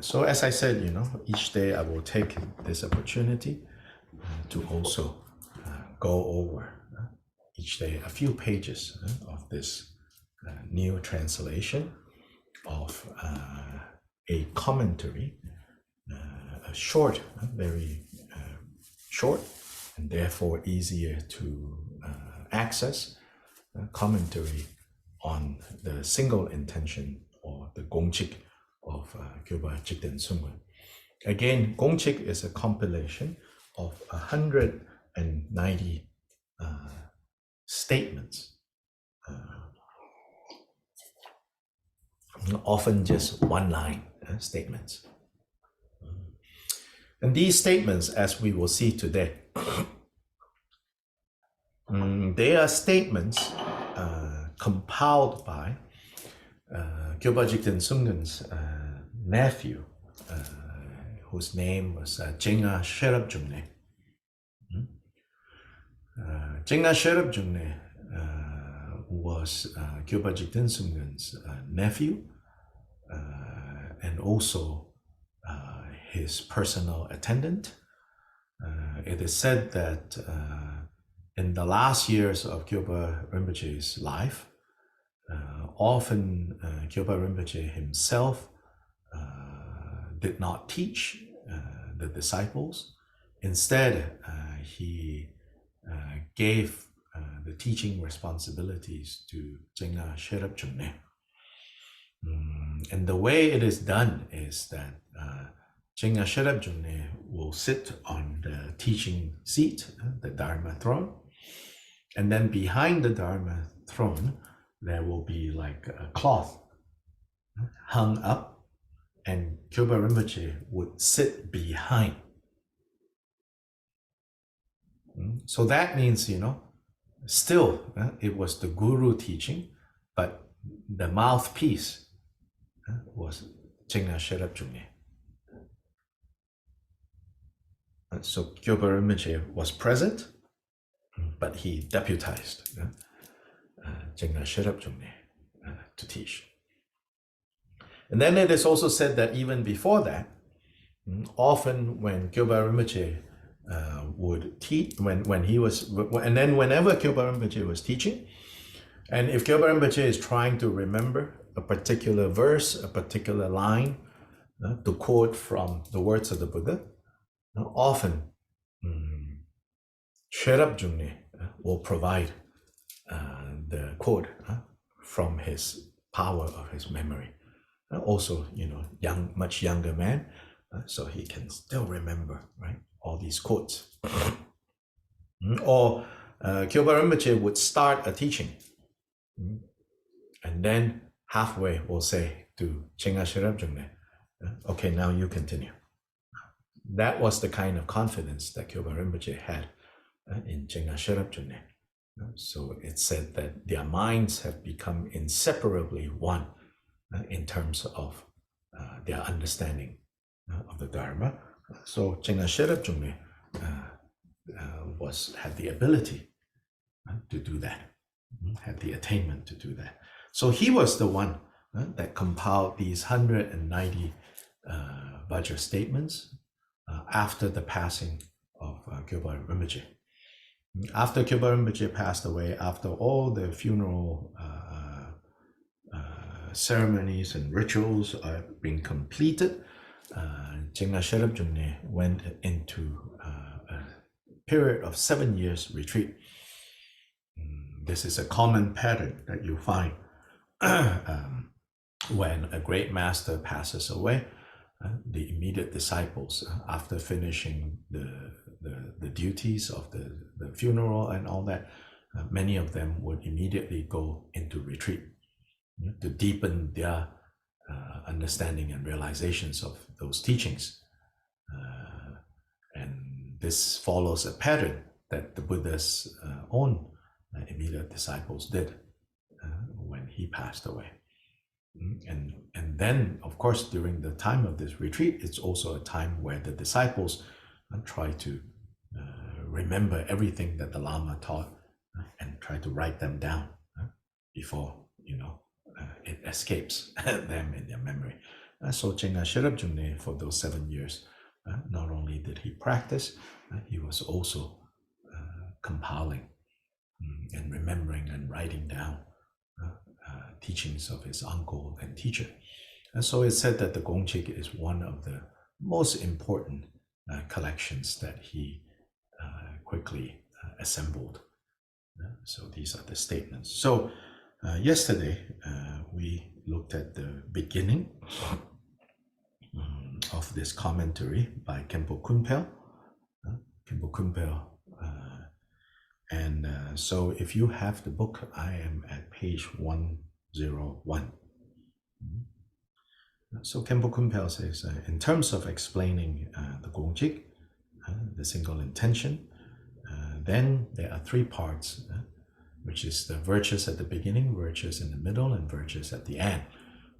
So as I said, each day I will take this opportunity to also go over each day a few pages of this new translation of a commentary, a short, very short, and therefore easier to access commentary on the single intention or the Gongchik of Gyoba Jikten Sumgön. Again, Gongchik is a compilation of 190 statements, often just one line statements. And these statements, as we will see today, they are statements compiled by Gyoba Jikten Sumgön's nephew, whose name was Jinga Sherabjungne. Jinga Sherabjungne was Gyoba Jikten Sumgön's nephew and also his personal attendant. It is said that in the last years of Gyoba Rinpoche's life, often Gyoba Rinpoche himself did not teach the disciples. Instead, he gave the teaching responsibilities to Jinga Sherabjungne. And the way it is done is that Jinga Sherabjungne will sit on the teaching seat, the Dharma throne, and then behind the Dharma throne, there will be like a cloth hung up, and Gyoba Rinpoche would sit behind. So that means, still it was the guru teaching, but the mouthpiece was Jinga Sherabjungne. So Gyoba Rinpoche was present, but he deputized Jinga Sherabjungne to teach. And then it is also said that even before that, often when Gyoba Rinpoche would teach, when he was, and then whenever Gyoba Rinpoche was teaching, and if Gyoba Rinpoche is trying to remember a particular verse, a particular line to quote from the words of the Buddha, often Sherabjungne will provide the quote from his power of his memory. Also, much younger man, so he can still remember, right, all these quotes. Or Gyoba Rinpoche would start a teaching, and then halfway will say to Jinga Sherabjungne, okay, now you continue. That was the kind of confidence that Gyoba Rinpoche had in Jinga Sherabjungne. So it's said that their minds have become inseparably one in terms of their understanding of the Dharma. So Jinga Sherabjungne had the ability to do that, had the attainment to do that. So he was the one that compiled these 190 Vajra statements after the passing of Gyoba Rinpoche. After Gyoba Rinpoche passed away, after all the funeral ceremonies and rituals are being completed, Jinga Sherabjungne went into a period of 7 years retreat. This is a common pattern that you find when a great master passes away. The immediate disciples, after finishing the duties of the funeral and all that, many of them would immediately go into retreat to deepen their understanding and realizations of those teachings. And this follows a pattern that the Buddha's own immediate disciples did when he passed away. And then, of course, during the time of this retreat, it's also a time where the disciples try to remember everything that the Lama taught and try to write them down before it escapes them in their memory. So Chenga Sherab Jungne, for those 7 years, not only did he practice, he was also compiling and remembering and writing down teachings of his uncle and teacher. And so it's said that the Gongchik is one of the most important collections that he quickly assembled. So these are the statements. So yesterday we looked at the beginning of this commentary by Khenpo Kunpel. And so if you have the book, I am at page 101. So Khenpo Kunpel says, in terms of explaining the Gongchik, the single intention, then there are 3 parts, which is the virtues at the beginning, virtues in the middle, and virtues at the end.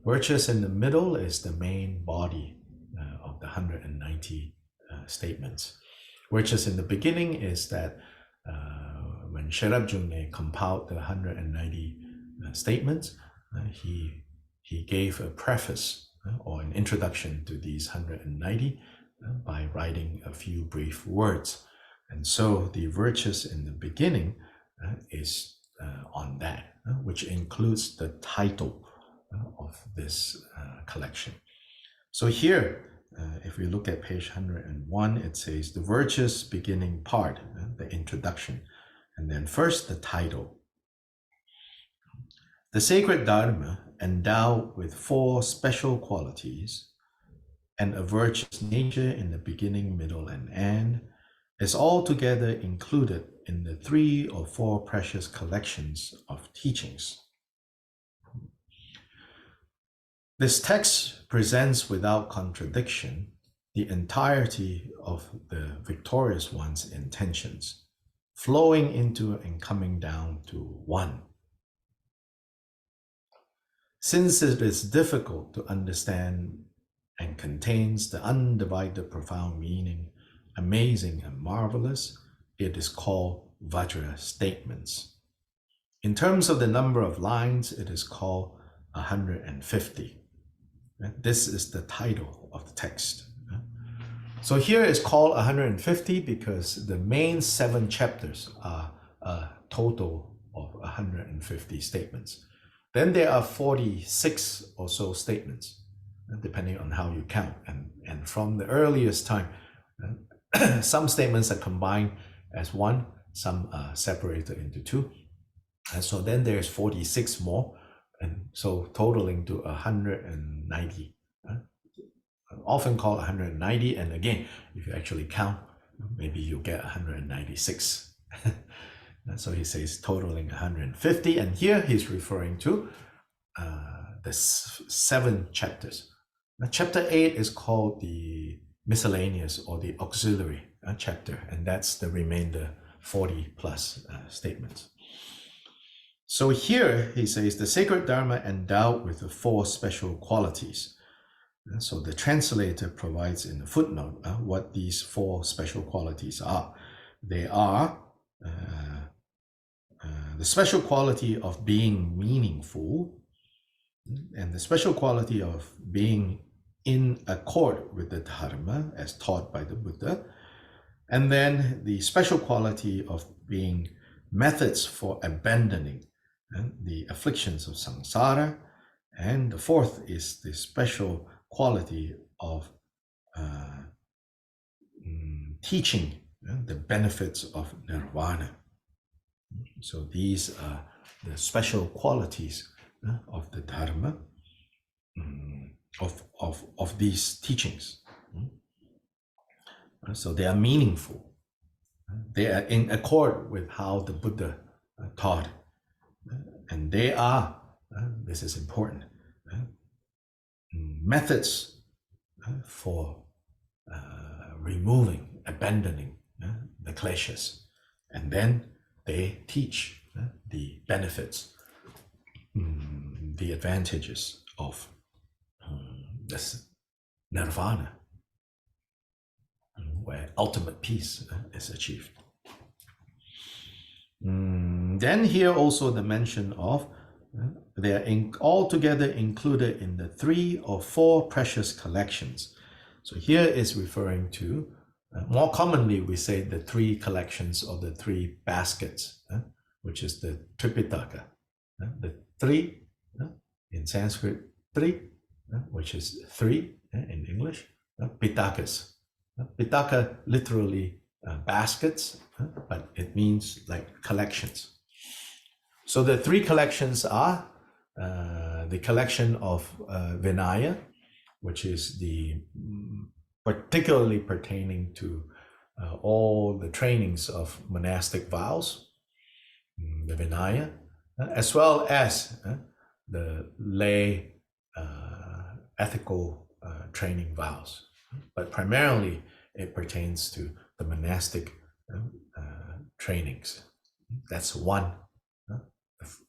Virtues in the middle is the main body of the 190 statements. Virtues in the beginning is that when Sherab Jungne compiled the 190 statements, he gave a preface or an introduction to these 190 by writing a few brief words. And so the virtues in the beginning is on that, which includes the title of this collection. So here, if we look at page 101, it says the virtues beginning part, the introduction, and then first the title. The sacred Dharma, endowed with 4 special qualities and a virtuous nature in the beginning, middle, and end, is altogether included in the 3 or 4 precious collections of teachings. This text presents without contradiction the entirety of the victorious one's intentions, flowing into and coming down to one. Since it is difficult to understand and contains the undivided profound meaning, amazing and marvelous, it is called Vajra statements. In terms of the number of lines, it is called 150. This is the title of the text. So here it's called 150 because the main 7 chapters are a total of 150 statements. Then there are 46 or so statements, depending on how you count. And from the earliest time, some statements are combined as one, some are separated into 2. And so then there's 46 more, and so totaling to 190. Often called 190, and again, if you actually count, maybe you'll get 196. So he says totaling 150, and here he's referring to the 7 chapters. Now, chapter 8 is called the miscellaneous or the auxiliary chapter, and that's the remainder 40 plus statements. So here he says the sacred Dharma endowed with the 4 special qualities. So the translator provides in the footnote what these 4 special qualities are. They are the special quality of being meaningful, and the special quality of being in accord with the Dharma as taught by the Buddha, and then the special quality of being methods for abandoning the afflictions of samsara, and the 4th is the special quality of teaching the benefits of nirvana. So these are the special qualities of the Dharma, of these teachings. So they are meaningful. They are in accord with how the Buddha taught. And they are, this is important, methods for removing, abandoning the kleshas. And then they teach the benefits, the advantages of this nirvana, where ultimate peace is achieved. Then here also the mention of they are altogether included in the 3 or 4 precious collections. So here is referring to, more commonly we say the 3 collections or the 3 baskets, which is the Tripitaka. The 3 in Sanskrit, 3, which is 3 in English, Pitakas. Pitaka literally baskets, but it means like collections. So the 3 collections are the collection of Vinaya, which is the particularly pertaining to all the trainings of monastic vows, the Vinaya, as well as the lay ethical training vows. But primarily it pertains to the monastic trainings. That's one,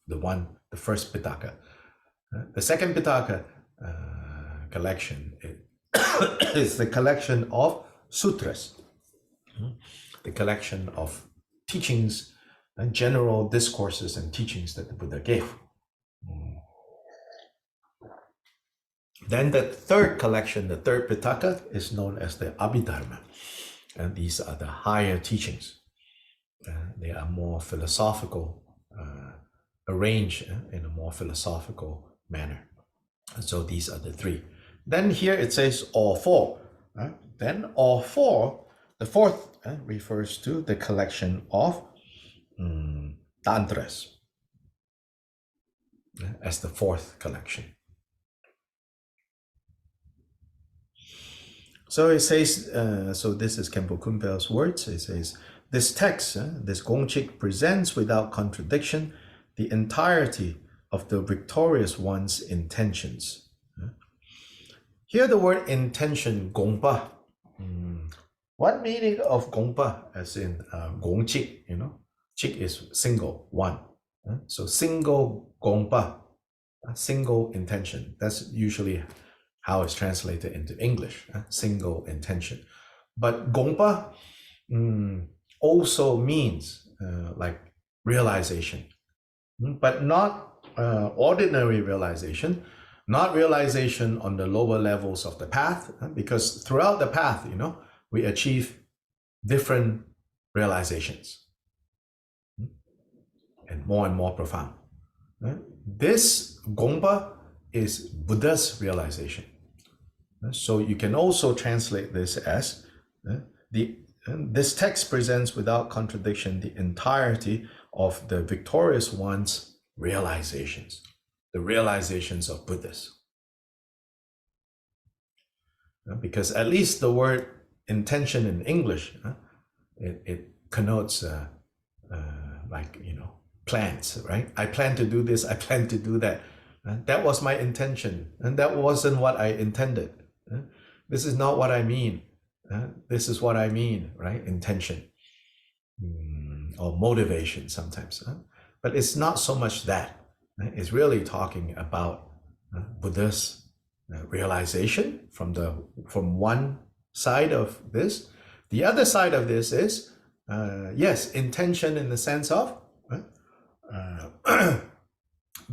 the first Pitaka. The second Pitaka collection is the collection of sutras, the collection of teachings and general discourses and teachings that the Buddha gave. Then the third collection, the third Pitaka, is known as the Abhidharma. And these are the higher teachings. They are more philosophical, arranged in a more philosophical manner. And so these are the 3. Then here it says all 4. Then all 4, the fourth refers to the collection of Tantras as the 4th collection. So it says, so this is Khenpo Kumpel's words. It says, this text, this Gongchik, presents without contradiction the entirety of the victorious one's intentions. Here the word intention, Gongpa. What meaning of Gongpa? As in Gongchik, Chik is single, one. So single Gongpa, single intention. That's usually how it's translated into English, single intention. But Gongpa also means like realization, but not ordinary realization, not realization on the lower levels of the path, because throughout the path, we achieve different realizations and more profound. This Gongpa is Buddha's realization. So you can also translate this as this text presents without contradiction the entirety of the victorious one's realizations, the realizations of Buddhas. Because at least the word intention in English, it connotes like, plans, right? I plan to do this, I plan to do that. That was my intention, and that wasn't what I intended. This is not what I mean. This is what I mean, right? Intention or motivation sometimes. But it's not so much that. It's really talking about Buddha's realization from one side of this. The other side of this is, yes, intention in the sense of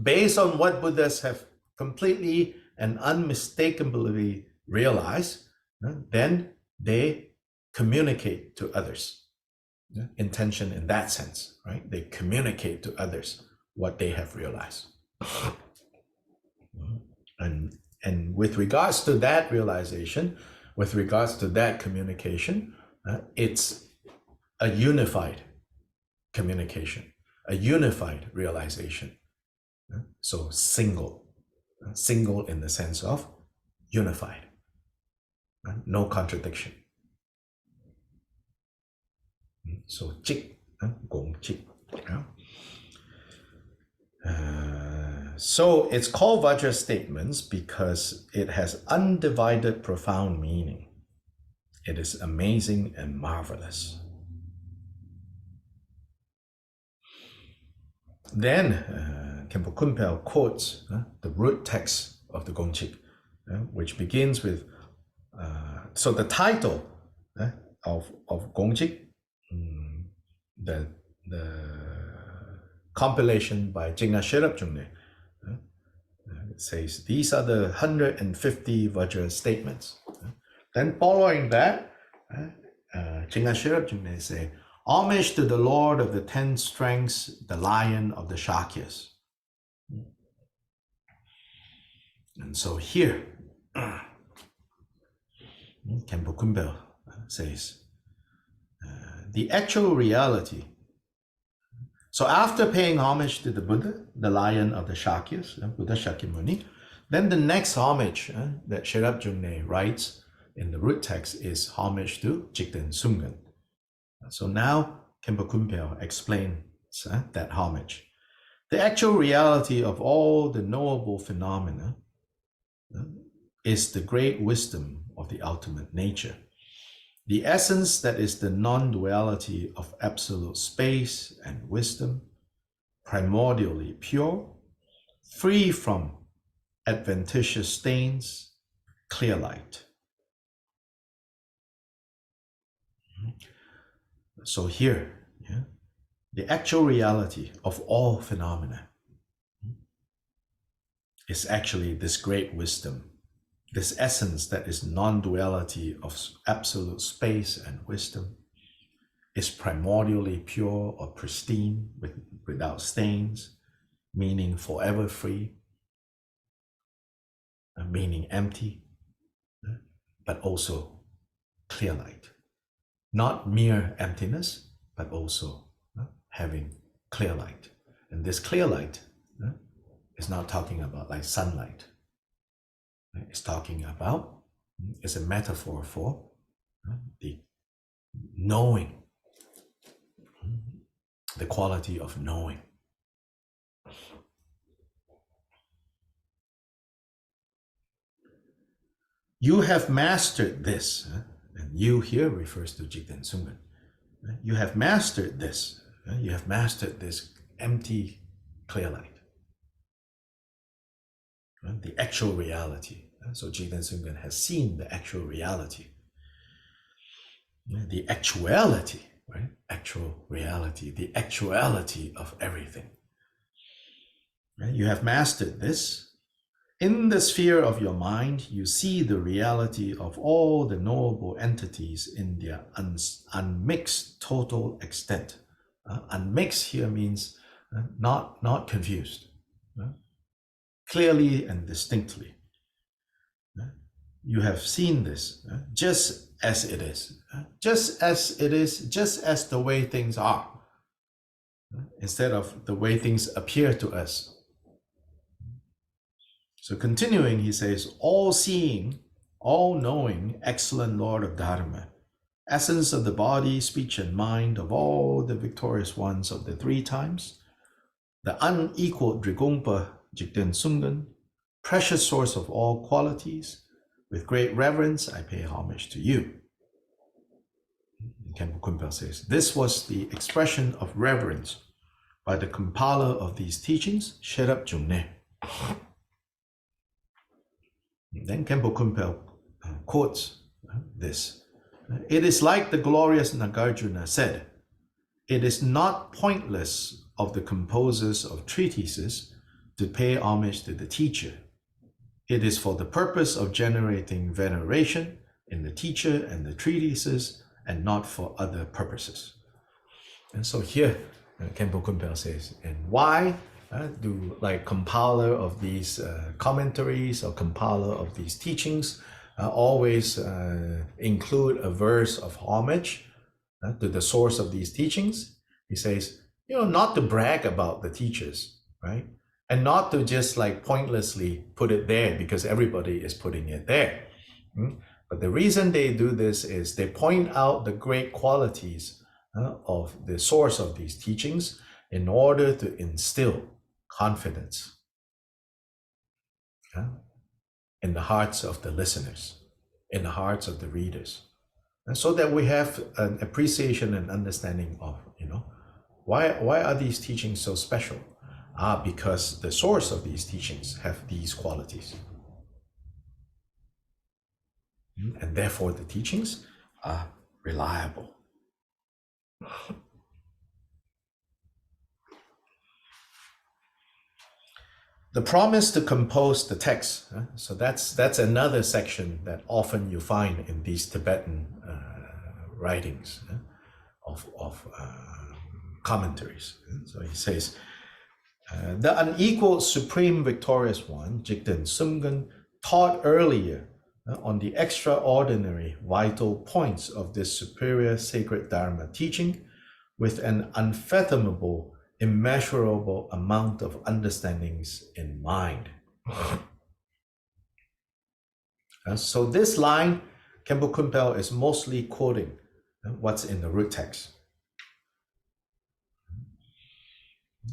based on what Buddhas have completely and unmistakably realized, then they communicate to others. Intention in that sense, right? They communicate to others what they have realized. And with regards to that realization, with regards to that communication, it's a unified communication, a unified realization. So single in the sense of unified, no contradiction. So Jik, Gongchik. So it's called Vajra statements because it has undivided profound meaning. It is amazing and marvelous. Then Khenpo Kumpel quotes the root text of the Gongchik, which begins with, so the title of Gongchik, the compilation by Jing'a Sherab Jungne, It says these are the 150 Vajra statements. Then following that, Chinga Shirab Jungne say, homage to the Lord of the 10 strengths, the Lion of the Shakyas. And so here, Khenpo Kumbel says, the actual reality. So after paying homage to the Buddha, the Lion of the Shakyas, Buddha Shakyamuni, then the next homage that Sherab Jungne writes in the root text is homage to Jikten Sumgön. So now Khenpo Kumbel explains that homage. The actual reality of all the knowable phenomena is the great wisdom of the ultimate nature. The essence that is the non-duality of absolute space and wisdom, primordially pure, free from adventitious stains, clear light. So here, the actual reality of all phenomena is actually this great wisdom, this essence that is non-duality of absolute space and wisdom, is primordially pure or pristine, without stains, meaning forever free, meaning empty, but also clear light. Not mere emptiness, but also having clear light. And this clear light is not talking about like sunlight. It's talking about, it's a metaphor for the knowing, the quality of knowing. You have mastered this, and you here refers to Jikten Sumgön. You have mastered this. You have mastered this empty clear light. The actual reality. So Jikten Sumgön has seen the actual reality. The actuality, right? Actual reality, the actuality of everything. You have mastered this. In the sphere of your mind, you see the reality of all the knowable entities in their unmixed total extent. Unmixed here means not confused. Clearly and distinctly. You have seen this just as it is. Just as it is, just as the way things are. Instead of the way things appear to us. So continuing, he says, all-seeing, all-knowing, excellent Lord of Dharma, essence of the body, speech, and mind of all the victorious ones of the three times, the unequaled Drigongpa Jikten Sumgön, precious source of all qualities, with great reverence, I pay homage to you. Khenpo Kumbel says, this was the expression of reverence by the compiler of these teachings, Sherab Jungne. Then Khenpo Kumbel quotes this. It is like the glorious Nagarjuna said, it is not pointless of the composers of treatises to pay homage to the teacher. It is for the purpose of generating veneration in the teacher and the treatises and not for other purposes. And so here, Khenpo Kumbel says, and why do like compiler of these commentaries or compiler of these teachings always include a verse of homage to the source of these teachings? He says, not to brag about the teachers, right? And not to just like pointlessly put it there because everybody is putting it there. But the reason they do this is they point out the great qualities of the source of these teachings in order to instill confidence in the hearts of the listeners, in the hearts of the readers, and so that we have an appreciation and understanding of, why are these teachings so special? Because the source of these teachings have these qualities. And therefore the teachings are reliable. The promise to compose the text. So that's another section that often you find in these Tibetan writings of commentaries. So he says, the unequaled supreme victorious one, Jikten Sumgön, taught earlier on the extraordinary vital points of this superior sacred Dharma teaching with an unfathomable, immeasurable amount of understandings in mind. So this line, Khenpo Kumpel is mostly quoting what's in the root text.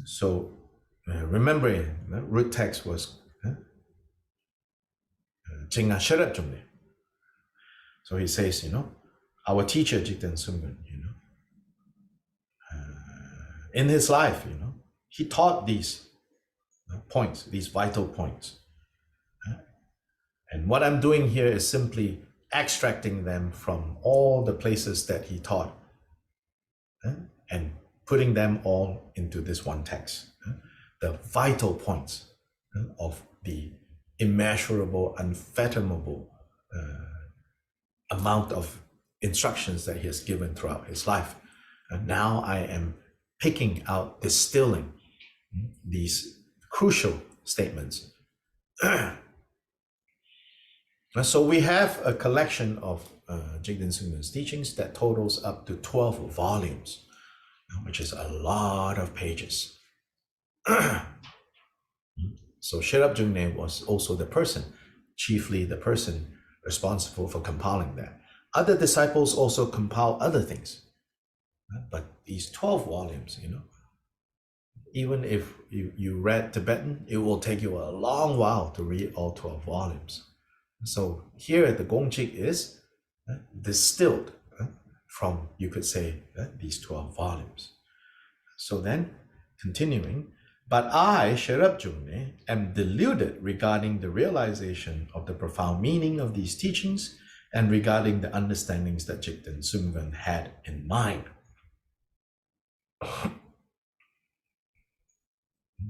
So remember, root text was Jing'a Sherab Jungne. So he says, our teacher Jikten Sumgön, in his life, he taught these points, these vital points. And what I'm doing here is simply extracting them from all the places that he taught and putting them all into this one text. The vital points of the immeasurable, unfathomable amount of instructions that he has given throughout his life. And now I am picking out, distilling these crucial statements. So we have a collection of Jikten Sumgön's teachings that totals up to 12 volumes, which is a lot of pages. So Sherab Jungne was also the person, chiefly the person responsible for compiling that. Other disciples also compile other things. But these 12 volumes, even if you read Tibetan, it will take you a long while to read all 12 volumes. So here the Gongchik is distilled from, you could say, these 12 volumes. So then, continuing, but I, Sherab Jungne, am deluded regarding the realization of the profound meaning of these teachings and regarding the understandings that Jikten Sumgön had in mind.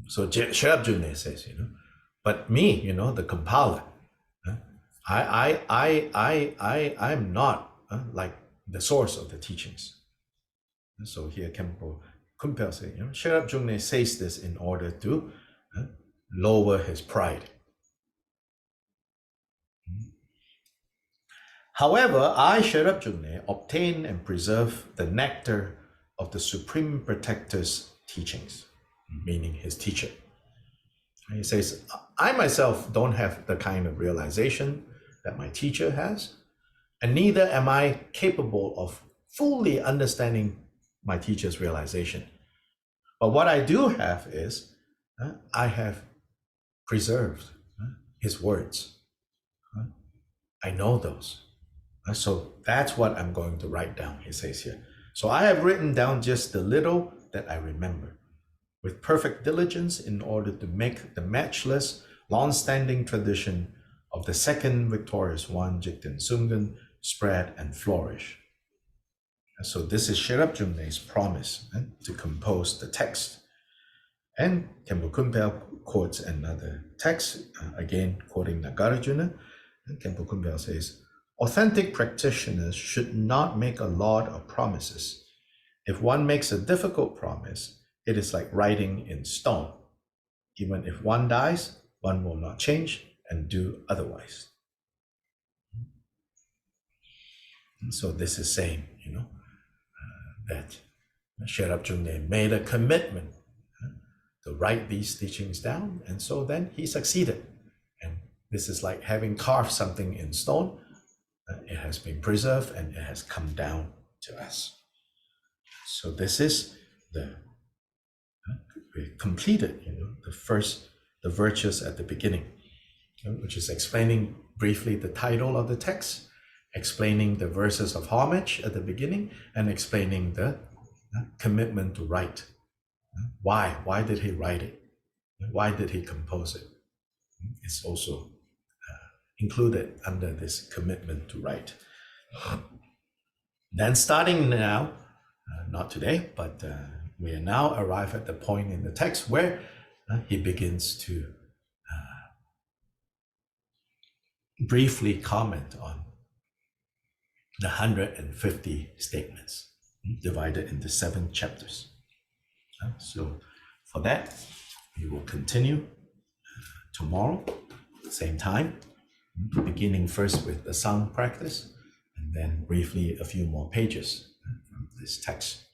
So Sherab Jungne says, but me, the compiler, I'm not like the source of the teachings. So here Khenpo Kumpel says, Sherab Jungne says this in order to lower his pride. However, I, Sherab Jungne, obtain and preserve the nectar of the Supreme Protector's teachings, meaning his teacher. He says, I myself don't have the kind of realization that my teacher has, and neither am I capable of fully understanding my teacher's realization. But what I do have is, I have preserved his words. I know those. So that's what I'm going to write down, he says here. So I have written down just the little that I remember, with perfect diligence in order to make the matchless, long-standing tradition of the second victorious one, Jikten Sumgön, spread and flourish. And so this is Sherab Jungne's promise to compose the text. And Khenpo Kumpel quotes another text, again quoting Nagarjuna. And Khenpo Kumpel says, authentic practitioners should not make a lot of promises. If one makes a difficult promise, it is like writing in stone. Even if one dies, one will not change and do otherwise. And so this is saying, that Sherab Jungne made a commitment to write these teachings down, and so then he succeeded. And this is like having carved something in stone. It has been preserved and it has come down to us. So this is we completed, the virtues at the beginning, which is explaining briefly the title of the text, explaining the verses of homage at the beginning, and explaining the commitment to write. Why? Why did he write it? Why did he compose it? It's also included under this commitment to write. Then starting now, not today, but we are now arrived at the point in the text where he begins to briefly comment on the 150 statements divided into 7 chapters. So for that, we will continue tomorrow, same time, beginning first with the sound practice, and then briefly a few more pages from this text.